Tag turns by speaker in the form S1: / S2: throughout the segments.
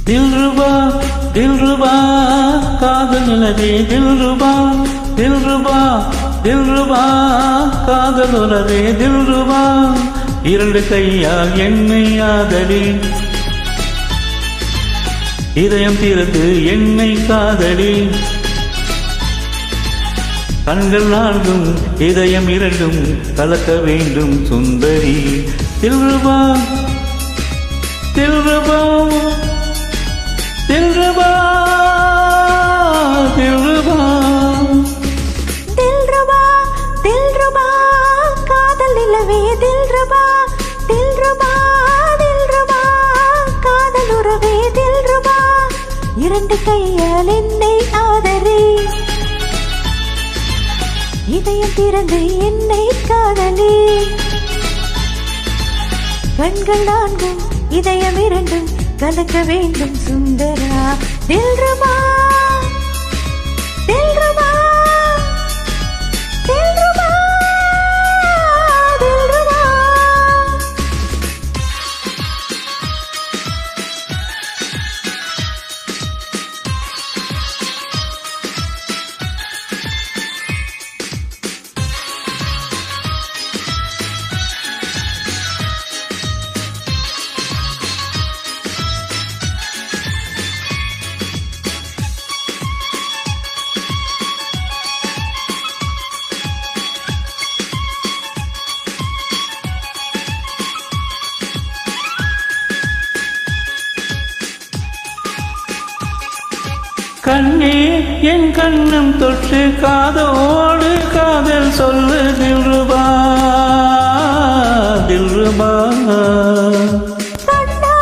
S1: தில்ருபா தில்ருபா காதல் நிலவே தில்ருபா தில்ருபா தில்ருபா காதல் உறவே தில்ருபா இரண்டு கையால் என்னை ஆதரி இதயம் திறந்து என்னை காதலி கண்கள் நான்கும் இதயம் இரண்டும் கலக்க வேண்டும் சுந்தரி தில்ருபா தில்ருபா தில்ருபா தில்ருபா
S2: தில்ருபா தில்ருபா காதல் நிலவே தில்ருபா தில்ருபா தில்ருபா காதல் உறவே தில்ருபா இரண்டு கையால் என்னை ஆதரி இதயம் திறந்து என்னை காதலி கண்கள் நான்கும் இதயம் இரண்டும் கலக்க வேண்டும் சுந்தரா தில்ருபா தில்ருபா தில்ருபா தில்ருபா
S1: கண்ணே என் கண்ணம் தொட்டு காதோடு காதல் சொல்லு தில்ருபா தில்ருபா
S2: கண்ணா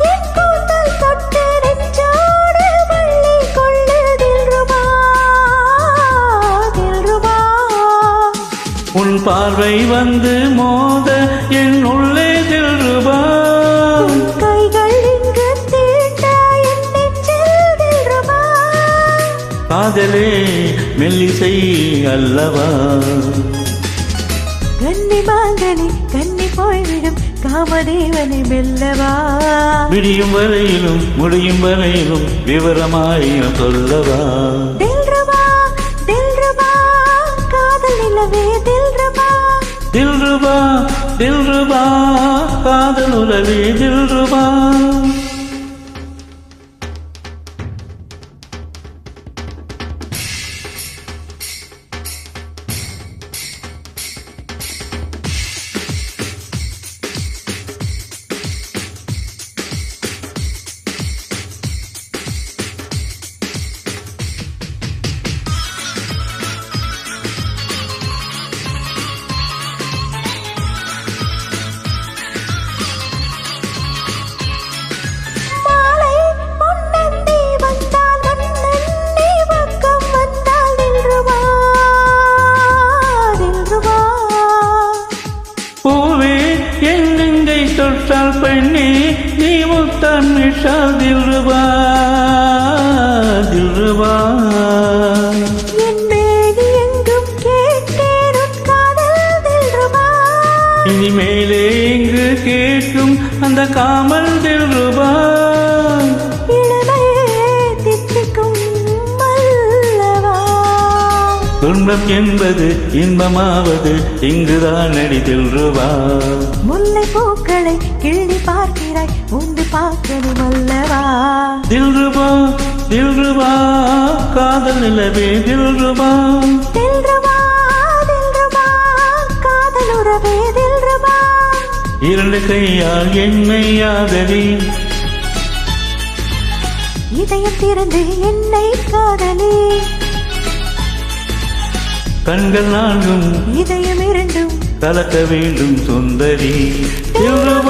S2: என் கூந்தல் தொட்டு நெஞ்சோடு வள்ளி கொள்ளு தில்ருபா தில்ருபா
S1: உன் பார்வை வந்து மோத என் உள்ளே தில்ருபா
S2: கைகள் இங்கு தீண்ட என் நெஞ்சில் தில்ருபா
S1: காதலே மெல்லிசை அல்லவா
S2: கன்னி மாங்கனி கன்னி போய்விடும் காமதேவனை மெல்லவா
S1: விடியும் வரையிலும் முடியும் வரையிலும் விவரமாயிரம் சொல்லவா
S2: தில்ருபா தில்ருபா காதல் நிலவே தில்ருபா
S1: தில்ருபா தில்ருபா காதல் உறவே தில்ருபா
S2: மாலை பொன்னந்தி வந்தால் நன்னி பக்கம் வந்தால் தில்ருபா தில்ருபா
S1: பூவே என் நெஞ்சை தொட்டால் பெண்ணே நீ முத்தான் மிஷால் தில்ருபா தில்ருபா
S2: என் மேனி எங்கும் கேட்டேன் உன் காதல் தில்ருபா
S1: இனிமேலே இங்கு கேட்கும் அந்த காமல் தில்ருபா
S2: இளமையே தித்திக்கும் மல்லவா
S1: துன்பம் என்பது இன்பமாவது இங்குதான் அடி தில்ருபா
S2: முல்லை பூக்களை கிள்ளி பார்க்கிறாய் உண்டு பார்க்கணும் அல்லவா
S1: தில்ருபா தில்ருபா காதல் நிலவே தில்ருபா
S2: தில்ருபா தில்ருபா காதல் உறவே தில்ருபா
S1: இரண்டு கையால் என்னை ஆதரி
S2: இதயம் திறந்து என்னை காதலி
S1: கண்கள் நான்கும்
S2: இதயம் இரண்டும்
S1: கலக்க வேண்டும் சுந்தரி தில்ருபா